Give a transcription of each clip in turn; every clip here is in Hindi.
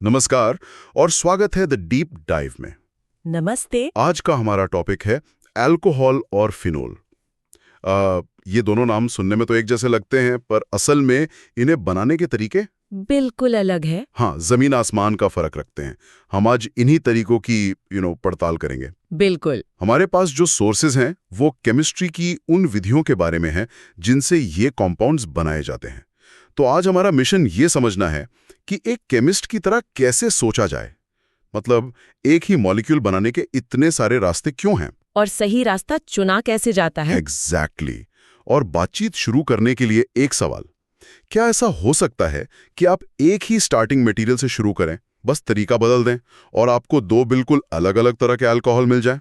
नमस्कार और स्वागत है द डीप डाइव में। नमस्ते। आज का हमारा टॉपिक है अल्कोहल और फिनोल। ये दोनों नाम सुनने में तो एक जैसे लगते हैं, पर असल में इन्हें बनाने के तरीके बिल्कुल अलग है। हाँ, जमीन आसमान का फर्क रखते हैं। हम आज इन्हीं तरीकों की पड़ताल करेंगे। बिल्कुल। हमारे पास जो सोर्सेज हैं वो केमिस्ट्री की उन विधियों के बारे में हैं जिनसे ये कॉम्पाउंड्स बनाए जाते हैं। तो आज हमारा मिशन ये समझना है कि एक केमिस्ट की तरह कैसे सोचा जाए। मतलब एक ही मॉलिक्यूल बनाने के इतने सारे रास्ते क्यों हैं, और सही रास्ता चुना कैसे जाता है। एग्जैक्टली। और बातचीत शुरू करने के लिए एक सवाल, क्या ऐसा हो सकता है कि आप एक ही स्टार्टिंग मटेरियल से शुरू करें, बस तरीका बदल दें और आपको दो बिल्कुल अलग अलग तरह के अल्कोहल मिल जाए?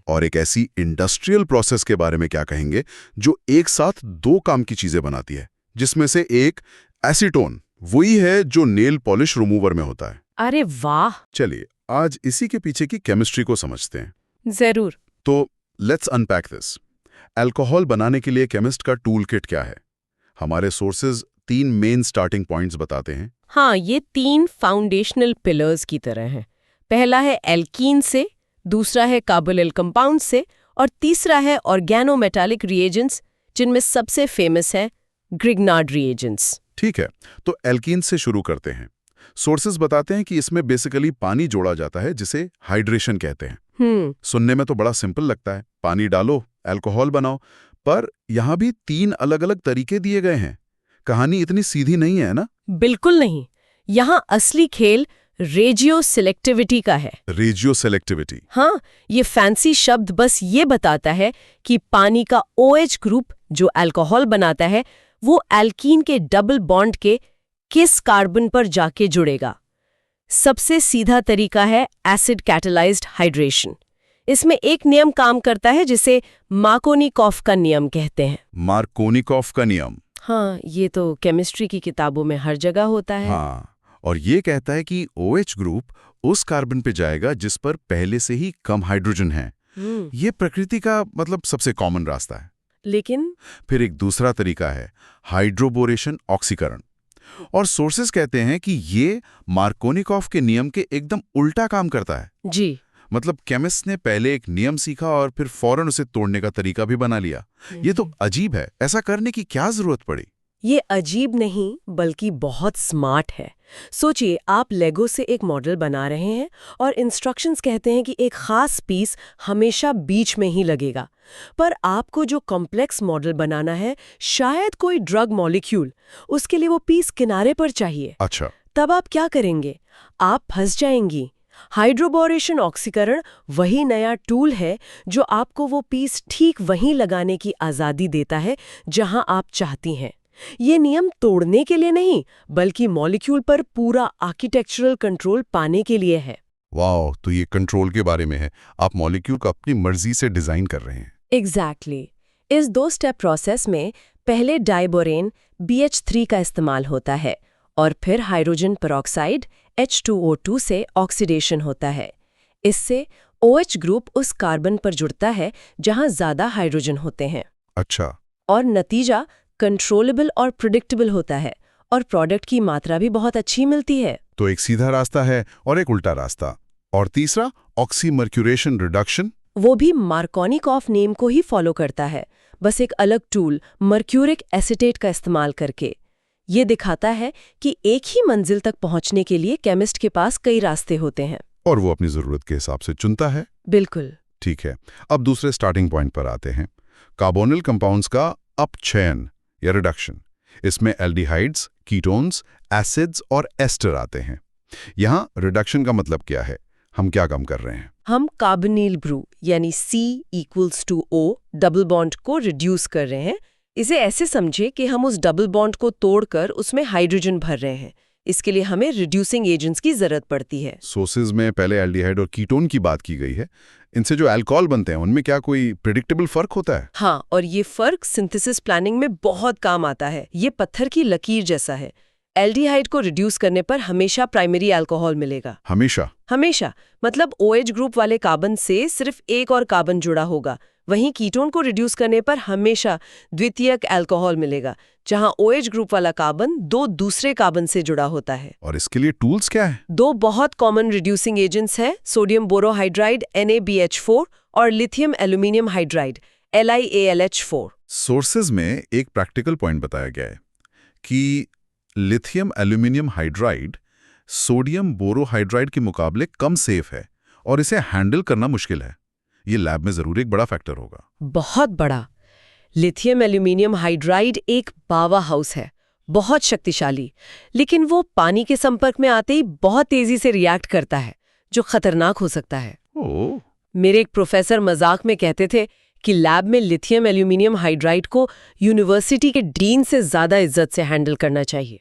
और एक ऐसी इंडस्ट्रियल प्रोसेस के बारे में क्या कहेंगे जो एक साथ दो काम की चीजें बनाती है, जिसमें से एक एसीटोन वही है जो नेल पॉलिश रिमूवर में होता है। अरे वाह। चलिए आज इसी के पीछे की केमिस्ट्री को समझते हैं। जरूर। तो लेट्स अनपैक दिस। अल्कोहल बनाने के लिए केमिस्ट का टूल किट क्या है? हमारे सोर्सेज 3 मेन स्टार्टिंग पॉइंट्स बताते हैं। हाँ, ये 3 फाउंडेशनल पिलर्स की तरह हैं। पहला है एल्कीन से, दूसरा है कार्बोनिल कंपाउंड से, और तीसरा है ऑर्गेनोमेटालिक रिएजेंट्स, जिनमें सबसे फेमस है ग्रिग्नार्ड रिएजेंट्स। ठीक है, तो एल्कीन से शुरू करते हैं। सोर्सेज बताते हैं कि इसमें बेसिकली पानी जोड़ा जाता है, जिसे हाइड्रेशन कहते हैं। सुनने में तो बड़ा सिंपल लगता है, पानी डालो अल्कोहल बनाओ, पर यहां भी 3 अलग अलग तरीके दिए गए हैं। कहानी इतनी सीधी नहीं है ना? बिल्कुल नहीं। यहाँ असली खेल रेजियो सिलेक्टिविटी का है। रेजियो सेलेक्टिविटी? हाँ, ये फैंसी शब्द बस ये बताता है कि पानी का OH ग्रुप जो अल्कोहल बनाता है वो एल्कीन के डबल बॉन्ड के किस कार्बन पर जाके जुड़ेगा। सबसे सीधा तरीका है एसिड कैटालाइज्ड हाइड्रेशन। इसमें एक नियम काम करता है जिसे मार्कोनिकॉफ का नियम कहते हैं। मार्कोनिकॉफ का नियम? हाँ, ये तो केमिस्ट्री की किताबों में हर जगह होता है। हाँ, और ये कहता है कि OH ग्रुप उस कार्बन पे जाएगा जिस पर पहले से ही कम हाइड्रोजन है। ये प्रकृति का सबसे कॉमन रास्ता है। लेकिन फिर एक दूसरा तरीका है हाइड्रोबोरेशन ऑक्सीकरण, और सोर्सेस कहते हैं कि ये मार्कोनिकॉफ के नियम के एकदम उल्टा काम करता है। जी। केमिस्ट ने पहले एक नियम सीखा और फिर फौरन उसे तोड़ने का तरीका भी बना लिया। ये तो अजीब है, ऐसा करने की क्या जरूरत पड़ी? ये अजीब नहीं बल्कि बहुत स्मार्ट है। सोचिए, आप लेगो से एक मॉडल बना रहे हैं और इंस्ट्रक्शंस कहते हैं कि एक खास पीस हमेशा बीच में ही लगेगा, पर आपको जो कॉम्प्लेक्स मॉडल बनाना है, शायद कोई ड्रग मॉलिक्यूल, उसके लिए वो पीस किनारे पर चाहिए। अच्छा। तब आप क्या करेंगे? आप फंस जाएंगी। हाइड्रोबोरेशन ऑक्सीकरण वही नया टूल है जो आपको वो पीस ठीक वहीं लगाने की आज़ादी देता है जहां आप चाहती हैं। ये नियम तोड़ने के लिए नहीं, बल्कि मॉलिक्यूल पर पूरा आर्किटेक्चरल कंट्रोल पाने के लिए है। वाह, तो ये कंट्रोल के बारे में है। आप मॉलिक्यूल को अपनी मर्जी से डिजाइन कर रहे हैं। एग्जैक्टली। इस 2 स्टेप प्रोसेस में पहले डाइबोरेन BH3 का इस्तेमाल होता है और फिर हाइड्रोजन पेरोक्साइड H2O2 से ऑक्सीडेशन होता है। इससे OH ग्रुप उस कार्बन पर जुड़ता है जहां ज्यादा हाइड्रोजन होते हैं। अच्छा। और नतीजा कंट्रोलेबल और प्रिडिक्टेबल होता है और प्रोडक्ट की मात्रा भी बहुत अच्छी मिलती है। तो एक सीधा रास्ता है और एक उल्टा रास्ता। और तीसरा ऑक्सीमर्क्यूरेशन रिडक्शन? वो भी मार्कोनिकॉफ नेम को ही फॉलो करता है, बस एक अलग टूल मर्क्यूरिक एसीटेट का इस्तेमाल करके। ये दिखाता है कि एक ही मंजिल तक पहुंचने के लिए केमिस्ट के पास कई रास्ते होते हैं और वो अपनी जरूरत के हिसाब से चुनता है। बिल्कुल। ठीक है, अब दूसरे स्टार्टिंग पॉइंट पर आते हैं, कार्बोनिल कंपाउंड्स का अपक्षयन या रिडक्शन। इसमें एल्डिहाइड्स, कीटोन्स, एसिड्स और एस्टर आते हैं। यहाँ रिडक्शन का मतलब क्या है? हम क्या काम कर रहे हैं? हम कार्बोनिल ब्रू यानी C=O डबल बॉन्ड को रिड्यूस कर रहे हैं। इसे ऐसे समझे कि हम उस डबल बॉन्ड को तोड़कर उसमें हाइड्रोजन भर रहे हैं। इसके लिए हमें रिड्यूसिंग एजेंट्स की जरूरत पड़ती है। सोर्सेज में पहले एल्डिहाइड और कीटोन की बात की गई है। इनसे जो अल्कोहल बनते हैं उनमें क्या कोई प्रेडिक्टेबल फर्क होता है? हाँ, और ये फर्क सिंथेसिस प्लानिंग में बहुत काम आता है। ये पत्थर की लकीर जैसा है। एल्डिहाइड को रिड्यूस करने पर हमेशा प्राइमरी अल्कोहल मिलेगा। हमेशा? हमेशा। मतलब OH ग्रुप वाले कार्बन से सिर्फ एक और कार्बन जुड़ा होगा, वहीं कीटोन को रिड्यूस करने पर हमेशा द्वितीयक अल्कोहल मिलेगा, जहां OH ग्रुप वाला कार्बन दो दूसरे कार्बन से जुड़ा होता है। और इसके लिए टूल्स क्या है? दो बहुत कॉमन रिड्यूसिंग एजेंट्स हैं, सोडियम बोरोहाइड्राइड NaBH4 और lithium aluminium hydride LiAlH4। Sources में एक प्रैक्टिकल पॉइंट बताया गया है कि lithium aluminium hydride sodium borohydride के मुकाबले कम सेफ है और इसे हैंडल करना मुश्किल है। ये लैब में जरूर एक बड़ा फैक्टर होगा। बहुत बड़ा। लिथियम एल्यूमिनियम हाइड्राइड एक पावर हाउस है, बहुत शक्तिशाली, लेकिन वो पानी के संपर्क में आते ही बहुत तेजी से रिएक्ट करता है, जो खतरनाक हो सकता है। ओह, मेरे एक प्रोफेसर मजाक में कहते थे कि लैब में लिथियम एल्यूमिनियम हाइड्राइड को यूनिवर्सिटी के डीन से ज्यादा इज्जत से हैंडल करना चाहिए।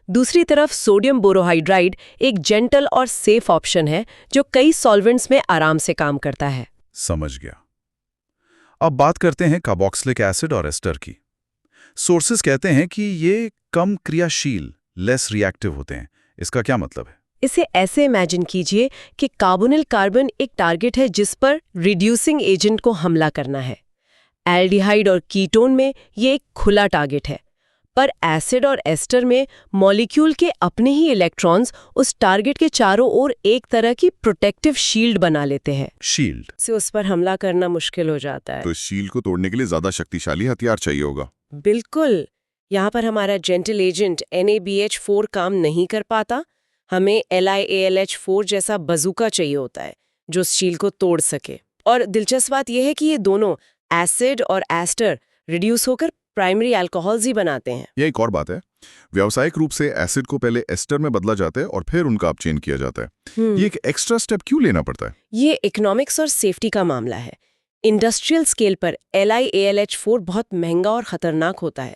दूसरी तरफ सोडियम बोरोहाइड्राइड एक जेंटल और सेफ ऑप्शन है, जो कई सॉल्वेंट्स में आराम से काम करता है। समझ गया। अब बात करते हैं कार्बोक्सिलिक एसिड और एस्टर की। सोर्सेज कहते हैं कि ये कम क्रियाशील, लेस रिएक्टिव होते हैं। इसका क्या मतलब है? इसे ऐसे इमेजिन कीजिए कि कार्बोनिल कार्बन एक टारगेट है जिस पर रिड्यूसिंग एजेंट को हमला करना है। एल्डिहाइड और कीटोन में ये एक खुला टारगेट है, पर एसिड और एस्टर में मॉलिक्यूल के अपने ही इलेक्ट्रॉन्स उस टारगेट के चारों ओर एक तरह की प्रोटेक्टिव शील्ड बना लेते हैं। शील्ड से उस पर हमला करना मुश्किल हो जाता है। तो शील्ड को तोड़ने के लिए ज्यादा शक्तिशाली हथियार चाहिए होगा। बिल्कुल। यहाँ पर हमारा जेंटल एजेंट NaBH4 काम नहीं कर पाता। हमें LiAlH4 जैसा बजूका चाहिए होता है जो शील्ड को तोड़ सके। और दिलचस्प बात यह है कि ये दोनों एसिड और एस्टर रिड्यूस होकर प्राइमरी अल्कोहल्स ही बनाते हैं। यह एक और बात है, व्यावसायिक रूप से एसिड को पहले एस्टर में बदला जाता है और फिर उनका अपचयन किया जाता है। ये एक एक्स्ट्रा स्टेप क्यों लेना पड़ता है? ये इकोनॉमिक्स और सेफ्टी का मामला है। इंडस्ट्रियल स्केल पर LiAlH4 बहुत महंगा और खतरनाक होता है।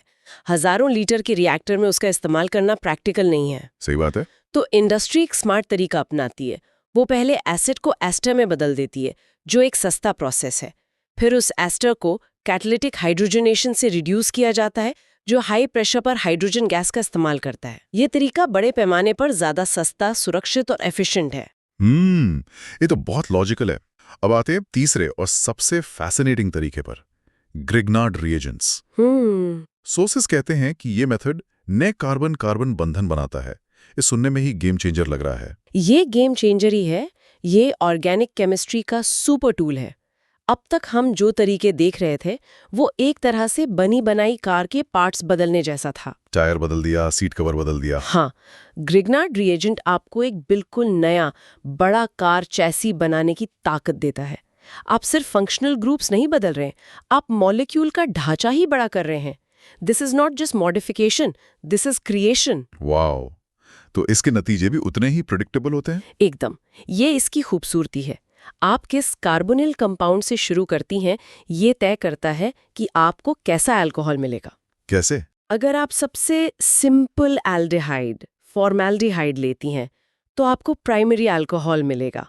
हजारों लीटर के रिएक्टर में उसका इस्तेमाल करना प्रैक्टिकल नहीं है। सही बात है। तो इंडस्ट्री एक स्मार्ट तरीका अपनाती है। वो पहले एसिड को एस्टर में बदल देती है, जो एक सस्ता प्रोसेस है। फिर उस एस्टर को कैटालिटिक हाइड्रोजनेशन से रिड्यूस किया जाता है, जो हाई प्रेशर पर हाइड्रोजन गैस का इस्तेमाल करता है। ये तरीका बड़े पैमाने पर ज्यादा सस्ता, सुरक्षित और एफिशिएंट है। ये तो बहुत लॉजिकल है। अब आते हैं तीसरे और सबसे फैसिनेटिंग तरीके पर, ग्रिग्नार्ड रिएजेंट्स। सोर्सेस कहते हैं कि ये मेथड नए कार्बन कार्बन बंधन बनाता है। ये सुनने में ही गेम चेंजर लग रहा है। ये गेम चेंजर ही है। ये ऑर्गेनिक केमिस्ट्री का सुपर टूल है। अब तक हम जो तरीके देख रहे थे वो एक तरह से बनी बनाई कार के पार्ट्स बदलने जैसा था। टायर बदल दिया, सीट कवर बदल दिया। हाँ, ग्रिग्नार्ड रिएजेंट आपको एक बिल्कुल नया बड़ा कार चैसी बनाने की ताकत देता है। आप सिर्फ फंक्शनल ग्रुप्स नहीं बदल रहे, आप मॉलिक्यूल का ढांचा ही बड़ा कर रहे हैं। This is not just modification, this is creation. Wow, तो इसके नतीजे भी उतने ही प्रेडिक्टेबल होते हैं? एकदम, ये इसकी खूबसूरती है। आप किस कार्बोनिल कंपाउंड से शुरू करती हैं, ये तय करता है कि आपको कैसा अल्कोहल मिलेगा। कैसे? अगर आप सबसे सिंपल एल्डिहाइड, फॉर्मेल्डिहाइड लेती हैं, तो आपको प्राइमरी अल्कोहल मिलेगा।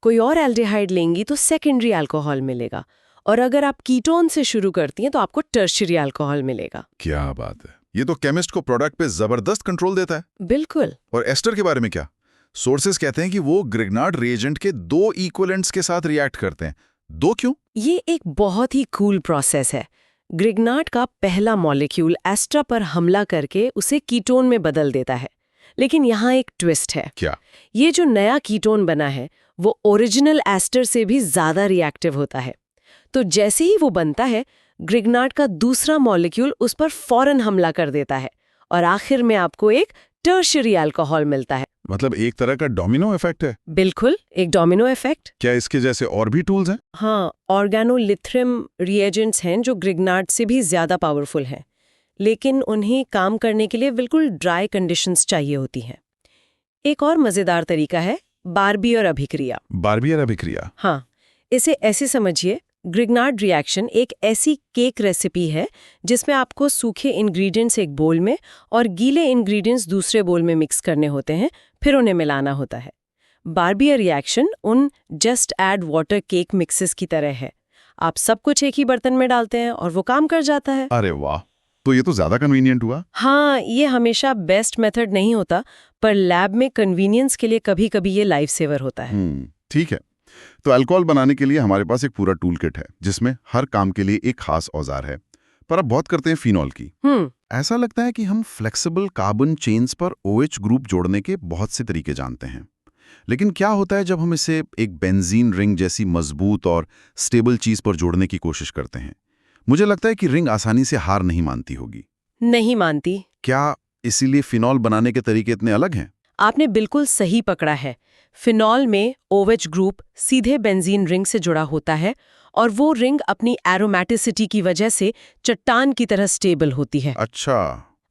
कोई और एल्डिहाइड लेंगी तो सेकेंडरी अल्कोहल मिलेगा। और अगर आप कीटोन से शुरू करती हैं तो आपको टर्शियरी अल्कोहल मिलेगा। क्या बात है, ये तो केमिस्ट को प्रोडक्ट पे जबरदस्त कंट्रोल देता है। बिल्कुल। और एस्टर के बारे में क्या? सोर्सेस कहते हैं कि वो ग्रिग्नार्ड रिएजेंट के 2 इक्विवेलेंट्स के साथ रिएक्ट करते हैं। 2 क्यों? ये एक बहुत ही कूल प्रोसेस है। ग्रिग्नार्ड का पहला मॉलिक्यूल एस्टर पर हमला करके उसे कीटोन में बदल देता है। लेकिन यहाँ एक ट्विस्ट है। क्या? ये जो नया कीटोन बना है वो ओरिजिनल एस्टर से भी ज्यादा रिएक्टिव होता है। तो जैसे ही वो बनता है, ग्रिग्नार्ड का दूसरा मॉलिक्यूल उस पर फौरन हमला कर देता है और आखिर में आपको एक टर्शियरी अल्कोहल मिलता है। मतलब एक तरह का डोमिनो इफेक्ट है। बिल्कुल, एक डोमिनो इफेक्ट। क्या इसके जैसे और भी टूल्स हैं? हाँ, ऑर्गेनोलिथ्रियम रिएजेंट्स हैं जो ग्रिग्नार्ड से भी ज्यादा पावरफुल हैं, लेकिन उन्हें काम करने के लिए बिल्कुल ड्राई कंडीशंस चाहिए होती हैं। एक और मजेदार तरीका है बार्बियर अभिक्रिया। बार्बियर अभिक्रिया? हाँ, इसे ऐसे समझिए, ग्रिग्नार्ड रिएक्शन एक ऐसी केक रेसिपी है जिसमें आपको सूखे इंग्रेडिएंट्स एक बोल में और गीले इंग्रेडिएंट्स दूसरे बोल में मिक्स करने होते हैं, फिर उन्हें मिलाना होता है। बार्बियर रिएक्शन उन just add water cake mixes की तरह है। आप सब कुछ एक ही बर्तन में डालते हैं और वो काम कर जाता है। अरे वाह, तो ये तो ज्यादा कन्वीनियंट हुआ। हाँ, ये हमेशा बेस्ट मेथड नहीं होता, पर लैब में कन्वीनियंस के लिए कभी-कभी ये लाइफ सेवर होता है। ठीक है। तो अल्कोहल बनाने के लिए हमारे पास एक पूरा टूल किट है जिसमें हर काम के लिए एक खास औजार है। पर अब बहुत करते हैं फिनॉल की। ऐसा लगता है कि हम फ्लेक्सिबल कार्बन चेन्स पर OH ग्रुप जोड़ने के बहुत से तरीके जानते हैं, लेकिन क्या होता है जब हम इसे एक बेंजीन रिंग जैसी मजबूत और स्टेबल चीज पर जोड़ने की कोशिश करते हैं? मुझे लगता है कि रिंग आसानी से हार नहीं मानती होगी। नहीं मानती। क्या इसीलिए फिनॉल बनाने के तरीके इतने अलग हैं? आपने बिल्कुल सही पकड़ा है। फिनॉल में OH ग्रुप सीधे बेंजीन रिंग से जुड़ा होता है और वो रिंग अपनी एरोमेटिसिटी की वजह से चट्टान की तरह स्टेबल होती है। अच्छा।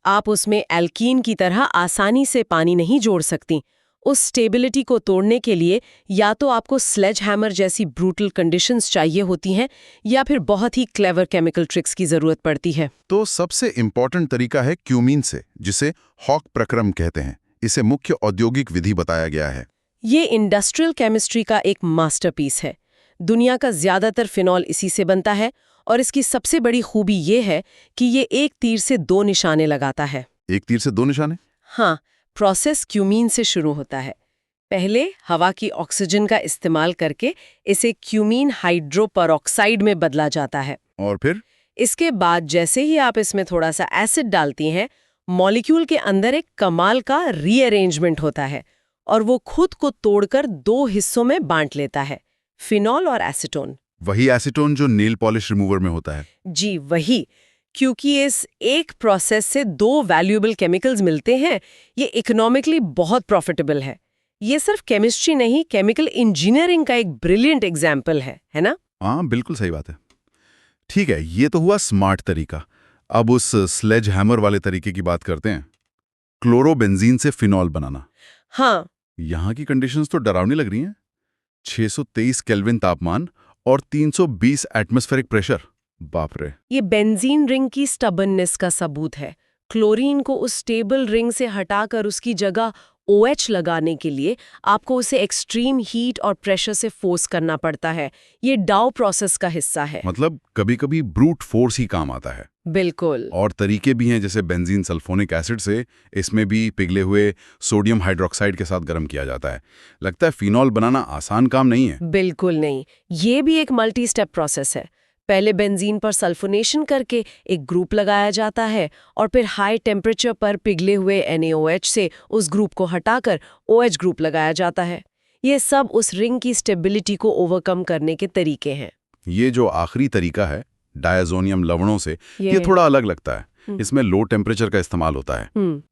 आप उसमें एल्कीन की तरह आसानी से पानी नहीं जोड़ सकती। उस स्टेबिलिटी को तोड़ने के लिए या तो आपको स्लेज हैमर जैसी ब्रूटल कंडीशंस चाहिए होती हैं या फिर बहुत ही क्लेवर केमिकल ट्रिक्स की जरूरत पड़ती है। तो सबसे इम्पोर्टेंट तरीका है क्यूमीन से, जिसे हॉक प्रक्रम कहते हैं। इसे मुख्य औद्योगिक विधि बताया गया है। ये इंडस्ट्रियल केमिस्ट्री का एक मास्टरपीस है। दुनिया का ज्यादातर फिनॉल इसी से बनता है और इसकी सबसे बड़ी खूबी ये है कि ये एक तीर से 2 निशाने लगाता है। एक तीर से 2 निशाने? हाँ, प्रोसेस क्यूमीन से शुरू होता है। पहले हवा की ऑक्सीजन का इस्तेमाल करके इसे क्यूमीन हाइड्रोपरऑक्साइड में बदला जाता है। और फिर? इसके बाद जैसे ही आप इसमें थोड़ा सा एसिड डालती हैं, मॉलिक्यूल के अंदर एक कमाल का रीअरेंजमेंट होता है और वो खुद को तोड़कर 2 हिस्सों में बांट लेता है, फिनॉल और एसीटोन। वही एसीटोन जो नेल पॉलिश रिमूवर में होता है? जी वही। क्योंकि इस एक प्रोसेस से 2 वैल्यूएबल केमिकल्स मिलते हैं, ये इकोनॉमिकली बहुत प्रॉफिटेबल है। ये सिर्फ केमिस्ट्री नहीं, केमिकल इंजीनियरिंग का एक ब्रिलियंट एग्जाम्पल है ना? हाँ, बिल्कुल सही बात है। ठीक है, ये तो हुआ स्मार्ट तरीका। अब उस स्लेज हैमर वाले तरीके की बात करते हैं। क्लोरोबेंजीन से फिनॉल बनाना। हाँ। यहाँ की कंडीशंस तो डरावनी लग रही हैं। 623 केल्विन तापमान और 320 एटमॉस्फेरिक प्रेशर। बाप रे। ये बेंजीन रिंग की स्टबननेस का सबूत है। क्लोरीन को उस स्टेबल रिंग से हटाकर उसकी जगह OH लगाने के लिए आपको उसे एक्सट्रीम हीट और प्रेशर से फोर्स करना पड़ता है। ये डाउ प्रोसेस का हिस्सा है। मतलब कभी-कभी ब्रूट फोर्स ही काम आता है। बिल्कुल। और तरीके भी हैं, जैसे बेंजीन सल्फोनिक एसिड से इसमें भी पिघले हुए सोडियम हाइड्रोक्साइड के साथ गर्म किया जाता है। लगता है फिनॉल बनाना आसान काम नहीं है। बिल्कुल नहीं। ये भी एक मल्टी स्टेप प्रोसेस है। पहले बेंजीन पर सल्फोनेशन करके एक ग्रुप लगाया जाता है और फिर हाई टेम्परेचर पर पिघले हुए NaOH से उस ग्रुप को हटाकर OH ग्रुप लगाया जाता है। ये सब उस रिंग की स्टेबिलिटी को ओवरकम करने के तरीके हैं। ये जो आखिरी तरीका है डायज़ोनियम लवणों से, ये थोड़ा अलग लगता है। इसमें लो टेम्परेचर का इस्तेमाल होता है।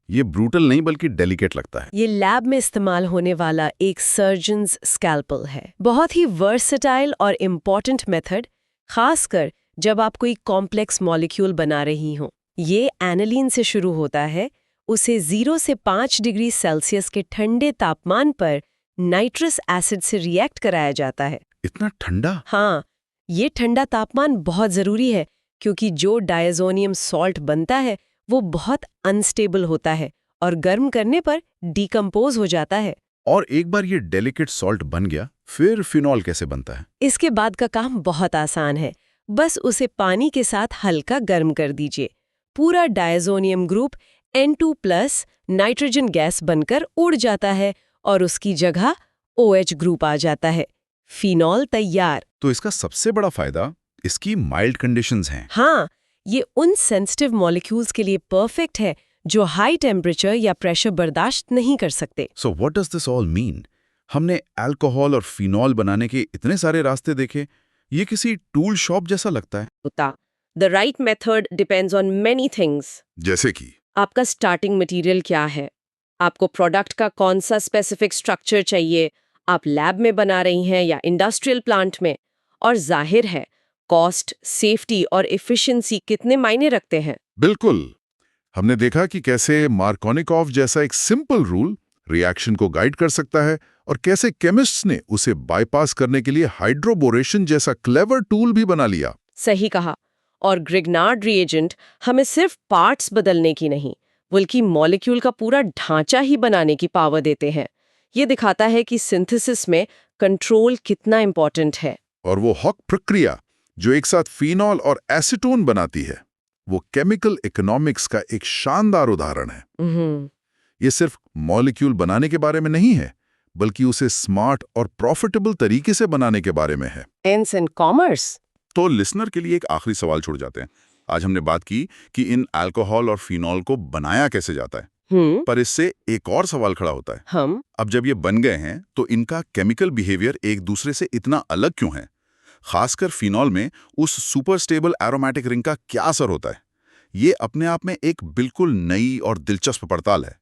ये ब्रूटल नहीं बल्कि डेलिकेट लगता है। ये लैब में इस्तेमाल होने वाला एक सर्जन्स स्कैल्पल है। बहुत ही वर्सेटाइल और इम्पॉर्टेंट मेथड, खासकर जब आप कोई कॉम्प्लेक्स मॉलिक्यूल बना रही हो। ये एनालीन से शुरू होता है, उसे 0 से 5 डिग्री सेल्सियस के ठंडे तापमान पर नाइट्रस एसिड से रिएक्ट कराया जाता है। इतना ठंडा? हाँ, ये ठंडा तापमान बहुत जरूरी है क्योंकि जो डायज़ोनियम सॉल्ट बनता है वो बहुत अनस्टेबल होता है और गर्म करने पर डिकम्पोज हो जाता है। और एक बार ये डेलिकेट सॉल्ट बन गया, फिर फिनॉल कैसे बनता है? इसके बाद का काम बहुत आसान है। बस उसे पानी के साथ हल्का गर्म कर दीजिए। पूरा diazonium group N2+ nitrogen gas बनकर उड़ जाता है और उसकी जगह OH ग्रुप आ जाता है। फिनॉल तैयार। तो इसका सबसे बड़ा फायदा इसकी माइल्ड कंडीशंस हैं। हाँ, ये उन सेंसिटिव मॉलिक्यूल्स के लिए परफेक्ट है जो हाई टेम्परेचर या प्रेशर बर्दाश्त नहीं कर सकते। So what does this all mean? हमने अल्कोहल और फिनॉल बनाने के इतने सारे रास्ते देखे, ये किसी टूल शॉप जैसा लगता है। The right method depends on many things. जैसे कि आपका स्टार्टिंग मटेरियल क्या है, आपको प्रोडक्ट का कौन सा स्पेसिफिक स्ट्रक्चर चाहिए, आप लैब में बना रही हैं या इंडस्ट्रियल प्लांट में, और जाहिर है कॉस्ट, सेफ्टी और एफिशिएंसी कितने मायने रखते हैं। बिल्कुल। हमने देखा कि कैसे मार्कोनिकॉफ जैसा एक सिंपल रूल रिएक्शन को गाइड कर सकता है और कैसे केमिस्ट्स ने उसे बाईपास करने के लिए हाइड्रोबोरेशन जैसा क्लेवर टूल भी बना लिया। सही कहा। और ग्रिग्नार्ड रिएजेंट हमें सिर्फ पार्ट्स बदलने की नहीं, बल्कि मॉलिक्यूल का पूरा ढांचा ही बनाने की पावर देते हैं। ये दिखाता है कि सिंथेसिस में कंट्रोल कितना इंपॉर्टेंट है। और वो हॉक प्रक्रिया जो एक साथ फिनॉल और एसीटोन बनाती है, वो केमिकल इकोनॉमिक्स का एक शानदार उदाहरण है। ये सिर्फ मॉलिक्यूल बनाने के बारे में नहीं है, बल्कि उसे स्मार्ट और प्रॉफिटेबल तरीके से बनाने के बारे में है। Science and commerce. तो लिसनर के लिए एक आखिरी सवाल छोड़ जाते हैं। आज हमने बात की कि इन अल्कोहल और फिनॉल को बनाया कैसे जाता है, पर इससे एक और सवाल खड़ा होता है। अब जब ये बन गए हैं तो इनका केमिकल बिहेवियर एक दूसरे से इतना अलग क्यों है? खासकर फिनॉल में उस सुपर स्टेबल एरोमेटिक रिंग का क्या असर होता है? ये अपने आप में एक बिल्कुल नई और दिलचस्प पड़ताल है।